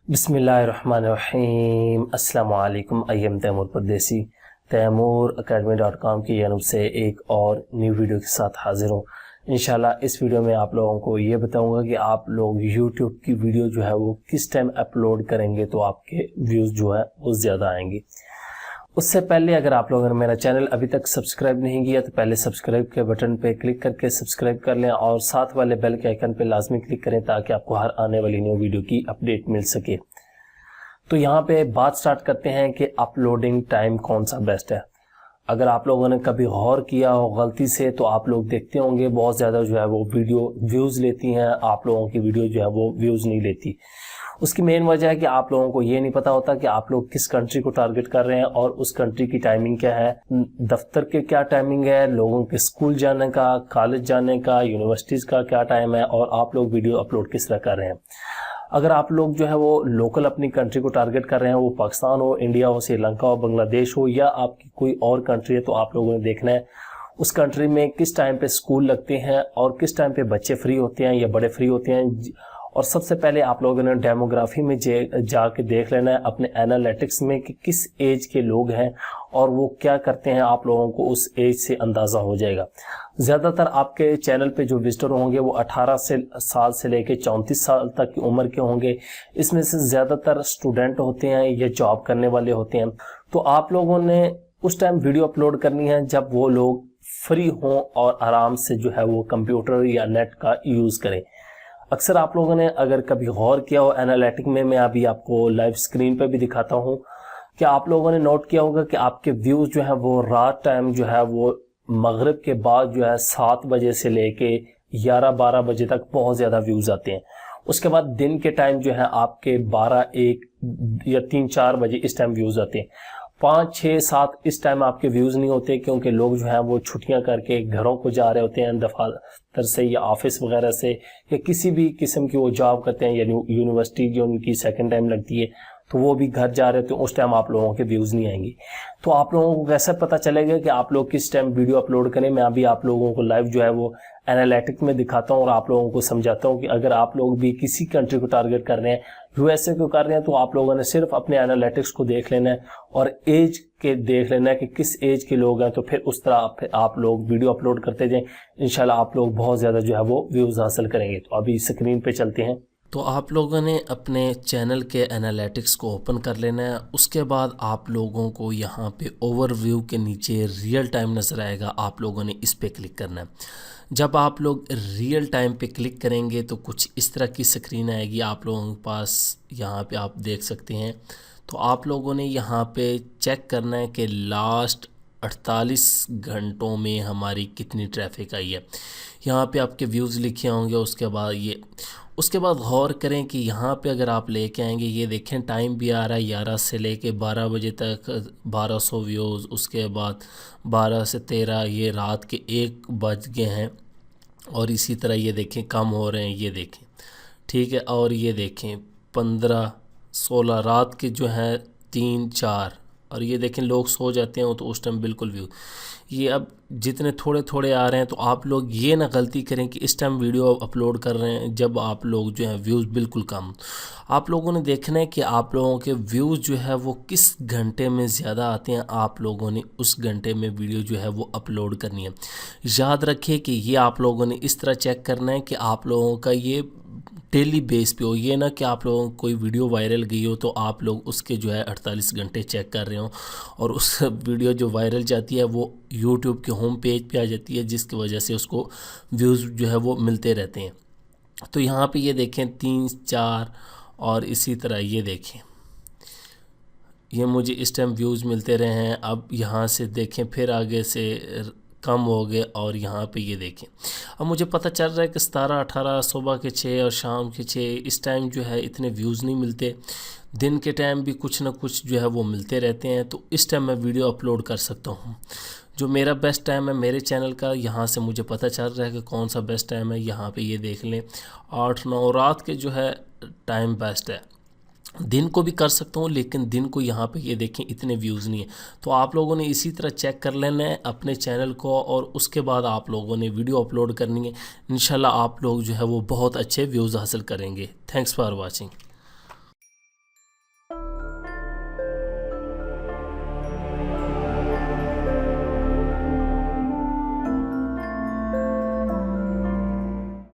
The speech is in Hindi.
बिस्मिल्लाहिर्रहमानिर्रहीम। अस्सलाम वालेकुम। आई एम तैमूर परदेसी तैमूर academy.com की जानब से एक और न्यू वीडियो के साथ हाजिर हूँ। इंशाल्लाह इस वीडियो में आप लोगों को ये बताऊंगा कि आप लोग YouTube की वीडियो जो है वो किस टाइम अपलोड करेंगे तो आपके व्यूज़ जो है वो ज़्यादा आएंगे। उससे पहले अगर आप लोगों ने मेरा चैनल अभी तक सब्सक्राइब नहीं किया तो पहले सब्सक्राइब के बटन पे क्लिक करके सब्सक्राइब कर लें और साथ वाले बेल के आइकन पे लाजमी क्लिक करें ताकि आपको हर आने वाली न्यू वीडियो की अपडेट मिल सके। तो यहाँ पे बात स्टार्ट करते हैं कि अपलोडिंग टाइम कौन सा बेस्ट है। अगर आप लोगों ने कभी गौर किया हो गलती से तो आप लोग देखते होंगे बहुत ज़्यादा जो है वो वीडियो व्यूज़ लेती हैं, आप लोगों की वीडियो जो है वो व्यूज़ नहीं लेती। उसकी मेन वजह है कि आप लोगों को ये नहीं पता होता कि आप लोग किस कंट्री को टारगेट कर रहे हैं और उस कंट्री की टाइमिंग क्या है, दफ्तर के क्या टाइमिंग है, लोगों के स्कूल जाने का, कॉलेज जाने का, यूनिवर्सिटीज़ का क्या टाइम है और आप लोग वीडियो अपलोड किस तरह कर रहे हैं। अगर आप लोग जो है वो लोकल अपनी कंट्री को टारगेट कर रहे हैं, वो पाकिस्तान हो, इंडिया हो, श्रीलंका हो, बांग्लादेश हो या आपकी कोई और कंट्री है, तो आप लोगों ने देखना है उस कंट्री में किस टाइम पे स्कूल लगते हैं और किस टाइम पे बच्चे फ्री होते हैं या बड़े फ्री होते हैं। और सबसे पहले आप लोगों ने डेमोग्राफी में जाके देख लेना है अपने एनालिटिक्स में कि किस एज के लोग हैं और वो क्या करते हैं, आप लोगों को उस एज से अंदाज़ा हो जाएगा। ज़्यादातर आपके चैनल पे जो विजिटर होंगे वो 18 साल से लेकर 34 साल तक की उम्र के होंगे। इसमें से ज़्यादातर स्टूडेंट होते हैं या जॉब करने वाले होते हैं। तो आप लोगों ने उस टाइम वीडियो अपलोड करनी है जब वो लोग फ्री हों और आराम से जो है वो कंप्यूटर या नेट का यूज़ करें। अक्सर आप लोगों ने अगर कभी गौर किया हो एनालिटिक में, मैं अभी आपको लाइव स्क्रीन पे भी दिखाता हूँ कि आप लोगों ने नोट किया होगा कि आपके व्यूज़ जो है वो रात टाइम जो है वो मगरिब के बाद जो है 7 बजे से लेके 11-12 बजे तक बहुत ज़्यादा व्यूज़ आते हैं। उसके बाद दिन के टाइम जो है आपके 12-1 या 3-4 बजे इस टाइम व्यूज़ आते हैं। 5-6-7 इस टाइम आपके व्यूज़ नहीं होते क्योंकि लोग जो हैं वो छुट्टियां करके घरों को जा रहे होते हैं, दफ्तर से या ऑफिस वगैरह से या किसी भी किस्म की वो जॉब करते हैं या यूनिवर्सिटी जो उनकी सेकंड टाइम लगती है तो वो भी घर जा रहे होते हैं। उस टाइम आप लोगों के व्यूज़ नहीं आएंगे। तो आप लोगों को कैसे पता चलेगा कि आप लोग किस टाइम वीडियो अपलोड करें? मैं अभी आप लोगों को लाइव जो है वो एनालिटिक में दिखाता हूँ और आप लोगों को समझाता हूँ कि अगर आप लोग भी किसी कंट्री को टारगेट कर रहे हैं, यूएसए को कर रहे हैं, तो आप लोगों ने सिर्फ अपने एनालिटिक्स को देख लेना है और एज के देख लेना है कि किस एज के लोग हैं। तो फिर उस तरह आप लोग वीडियो अपलोड करते जाएं, इंशाल्लाह आप लोग बहुत ज़्यादा जो है वो व्यूज़ हासिल करेंगे। तो अभी स्क्रीन पे चलते हैं। तो आप लोगों ने अपने चैनल के एनालिटिक्स को ओपन कर लेना है। उसके बाद आप लोगों को यहाँ पे ओवरव्यू के नीचे रियल टाइम नज़र आएगा, आप लोगों ने इस पे क्लिक करना है। जब आप लोग रियल टाइम पे क्लिक करेंगे तो कुछ इस तरह की स्क्रीन आएगी आप लोगों के पास, यहाँ पे आप देख सकते हैं। तो आप लोगों ने यहाँ पे चेक करना है कि लास्ट 48 घंटों में हमारी कितनी ट्रैफिक आई है। यहाँ पे आपके व्यूज़ लिखे होंगे। उसके बाद गौर करें कि यहाँ पे अगर आप लेके आएंगे, ये देखें टाइम भी आ रहा है 11 से लेके 12 बजे तक 1200 व्यूज़। उसके बाद 12 से 13 ये रात के 1 बज गए हैं और इसी तरह ये देखें कम हो रहे हैं, ये देखें, ठीक है। और ये देखें 15-16 रात के जो हैं 3-4, और ये देखें लोग सो जाते हैं तो उस टाइम बिल्कुल व्यू ये अब जितने थोड़े थोड़े आ रहे हैं। तो आप लोग ये ना गलती करें कि इस टाइम वीडियो अपलोड कर रहे हैं जब आप लोग जो है व्यूज़ बिल्कुल कम। आप लोगों ने देखना है कि आप लोगों के व्यूज़ जो है वो किस घंटे में ज़्यादा आते हैं, आप लोगों ने उस घंटे में वीडियो जो है वो अपलोड करनी है। याद रखिए कि ये आप लोगों ने इस तरह चेक करना है कि आप लोगों का ये डेली बेस पे हो, ये ना कि आप लोगों को कोई वीडियो वायरल गई हो तो आप लोग उसके जो है 48 घंटे चेक कर रहे हो और उस वीडियो जो वायरल जाती है वो YouTube के होम पेज पे आ जाती है, जिसकी वजह से उसको व्यूज़ जो है वो मिलते रहते हैं। तो यहाँ पे ये देखें 3-4 और इसी तरह ये देखें, ये मुझे इस टाइम व्यूज़ मिलते रहे हैं। अब यहाँ से देखें फिर आगे से कम हो गए और यहाँ पे ये देखें अब मुझे पता चल रहा है कि 17-18 सुबह के 6 और शाम के 6 इस टाइम जो है इतने व्यूज़ नहीं मिलते। दिन के टाइम भी कुछ ना कुछ जो है वो मिलते रहते हैं। तो इस टाइम मैं वीडियो अपलोड कर सकता हूँ। जो मेरा बेस्ट टाइम है मेरे चैनल का, यहाँ से मुझे पता चल रहा है कि कौन सा बेस्ट टाइम है। यहाँ पे ये देख लें 8-9 रात के जो है टाइम बेस्ट है। दिन को भी कर सकता हूँ लेकिन दिन को यहाँ पे ये देखें इतने व्यूज़ नहीं है। तो आप लोगों ने इसी तरह चेक कर लेना है अपने चैनल को और उसके बाद आप लोगों ने वीडियो अपलोड करनी है। इंशाल्लाह आप लोग जो है वो बहुत अच्छे व्यूज़ हासिल करेंगे। Thanks for watching.